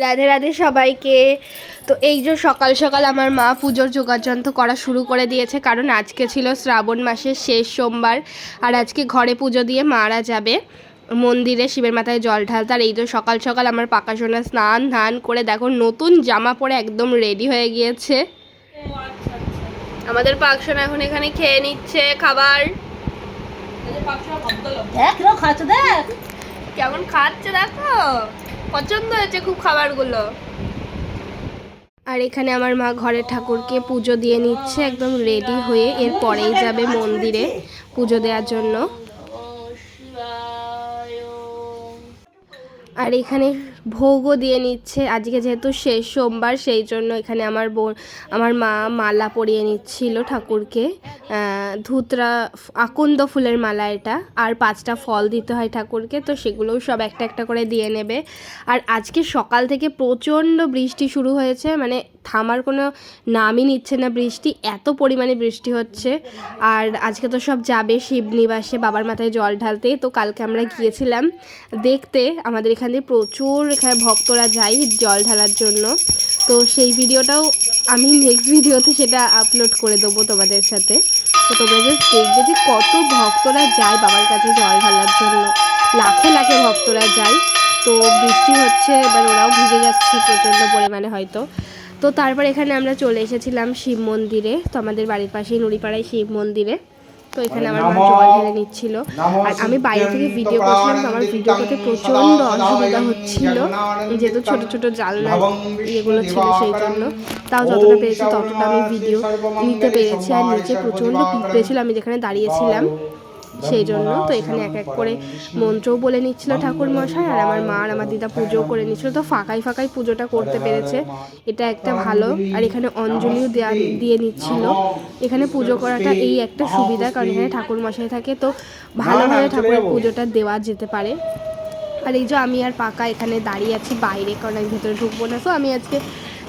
রাধে রাধে সবাইকে। তো এই যে সকাল সকাল আমার মা পুজোর যোগাযন্ত্র করা শুরু করে দিয়েছে, কারণ আজকে ছিল শ্রাবণ মাসের শেষ সোমবার। আর আজকে ঘরে পুজো দিয়ে মারা যাবে মন্দিরে শিবের মাথায় জল ঢালতে। আর এই যে সকাল সকাল আমার পাকা সোনা স্নান ধান করে দেখো নতুন জামা পরে একদম রেডি হয়ে গিয়েছে। আমাদের পাকসোনা এখন এখানে খেয়ে নিচ্ছে খাবার। কেমন খাচ্ছে দেখো, পছন্দ হয়েছে খুব খাবারগুলো। আর এখানে আমার মা ঘরের ঠাকুরকে পুজো দিয়ে নিচ্ছে একদম রেডি হয়ে, এরপরেই যাবে মন্দিরে পুজো দেওয়ার জন্য। আর এখানে ভোগও দিয়ে নিচ্ছে, আজকে যেহেতু শেষ সোমবার সেই জন্য এখানে আমার মা মালা পরিয়ে নিচ্ছিল ঠাকুরকে। ধুতরা আকন্দ ফুলের মালা এটা, আর 5টা ফল দিতে হয় ঠাকুরকে, তো সেগুলোও সব একটা একটা করে দিয়ে নেবে। আর আজকে সকাল থেকে প্রচণ্ড বৃষ্টি শুরু হয়েছে, মানে থামার কোনো নামই নিচ্ছে না বৃষ্টি, এত পরিমাণে বৃষ্টি হচ্ছে। আর আজকে তো সব যাবে শিবনিবাসে বাবার মাথায় জল ঢালতে। তো কালকে আমরা গিয়েছিলাম দেখতে, আমাদের এখানে প্রচুর এখানে ভক্তরা যায় জল ঢালার জন্য। তো সেই ভিডিওটাও আমি নেক্সট ভিডিওতে সেটা আপলোড করে দেবো তোমাদের সাথে। তো তোমরা জাস্ট দেখবে যে কত ভক্তরা যায় বাবার কাছে জল ঢালার জন্য, লাখে লাখে ভক্তরা যায়। তো বৃষ্টি হচ্ছে, এবার ওরাও ভিজে যাচ্ছে প্রচণ্ড পরিমাণে হয়তো। তো তারপর এখানে আমরা চলে এসেছিলাম শিব মন্দিরে। তো আমাদের বাড়ির পাশেই নুড়িপাড়ায় শিব মন্দিরে। তো এখানে আমার মা জল ঢেলে নিচ্ছিল, আর আমি বাইরে থেকে ভিডিও করছিলাম। তো আমার ভিডিও করতে প্রচণ্ড অসুবিধা হচ্ছিল, যেহেতু ছোটো ছোটো জানলা ইয়েগুলো ছিল সেই জন্য। তাও যতটা পেরেছি ততটা আমি ভিডিও নিতে পেরেছি। আর নিচে প্রচণ্ড পিঁপড়ে ছিল আমি যেখানে দাঁড়িয়েছিলাম সেই জন্য। তো এখানে এক এক করে মন্ত্রও বলে নিচ্ছিল ঠাকুর মশাই, আর আমার মা আর আমার দিদা পুজোও করে নিচ্ছিল। তো ফাঁকাই ফাঁকাই পুজোটা করতে পেরেছে, এটা একটা ভালো। আর এখানে অঞ্জলিও দিয়ে নিচ্ছিল। এখানে পুজো করাটা এই একটা সুবিধা, কারণ এখানে ঠাকুর মশাই থাকে, তো ভালোভাবে ঠাকুরের পুজোটা দেওয়া যেতে পারে। আর এই যে আমি আর পাকা এখানে দাঁড়িয়ে আছি বাইরে, কারণ আমি ভেতরে ঢুকবো না। তো আমি আজকে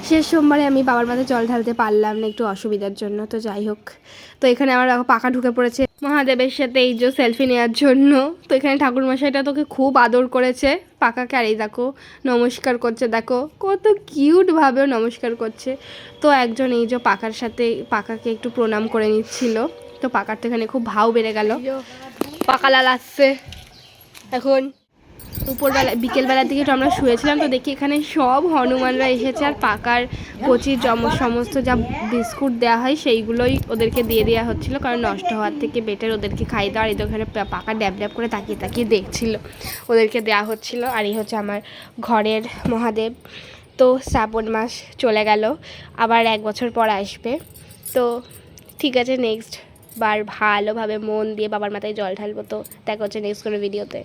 শেষ সোমবারে আমি বাবার মাথায় জল ঢালতে পারলাম না একটু অসুবিধার জন্য। তো যাই হোক, তো এখানে আমার পাকা ঢুকে পড়েছে মহাদেবের সাথে এই যে সেলফি নেওয়ার জন্য। তো এখানে ঠাকুরমশাইটা তোকে খুব আদর করেছে পাকাকে। আর এই দেখো নমস্কার করছে, দেখো কত কিউটভাবেও নমস্কার করছে। তো একজন এই যে পাকার সাথে পাকাকে একটু প্রণাম করে নিচ্ছিল। তো পাকার তো এখানে খুব ভাও বেড়ে গেল। পাকালাল আসছে এখন। দুপুরবেলা বিকেলবেলার দিকে তো আমরা শুয়েছিলাম, তো দেখি এখানে সব হনুমানরা এসেছে। আর পাকার কচির সমস্ত যা বিস্কুট দেওয়া হয় সেইগুলোই ওদেরকে দিয়ে দেওয়া হচ্ছিলো, কারণ নষ্ট হওয়ার থেকে বেটার ওদেরকে খাই দেওয়া। আর এই তো এখানে পাকা ড্যাব ড্যাব করে তাকিয়ে তাকিয়ে দেখছিল, ওদেরকে দেওয়া হচ্ছিলো। আর এই হচ্ছে আমার ঘরের মহাদেব। তো শ্রাবণ মাস চলে গেল, আবার 1 বছর পর আসবে। তো ঠিক আছে, নেক্সট বার ভালোভাবে মন দিয়ে বাবার মাথায় জল ঢালবো। তো দেখা হচ্ছে নেক্সট কোনো ভিডিওতে।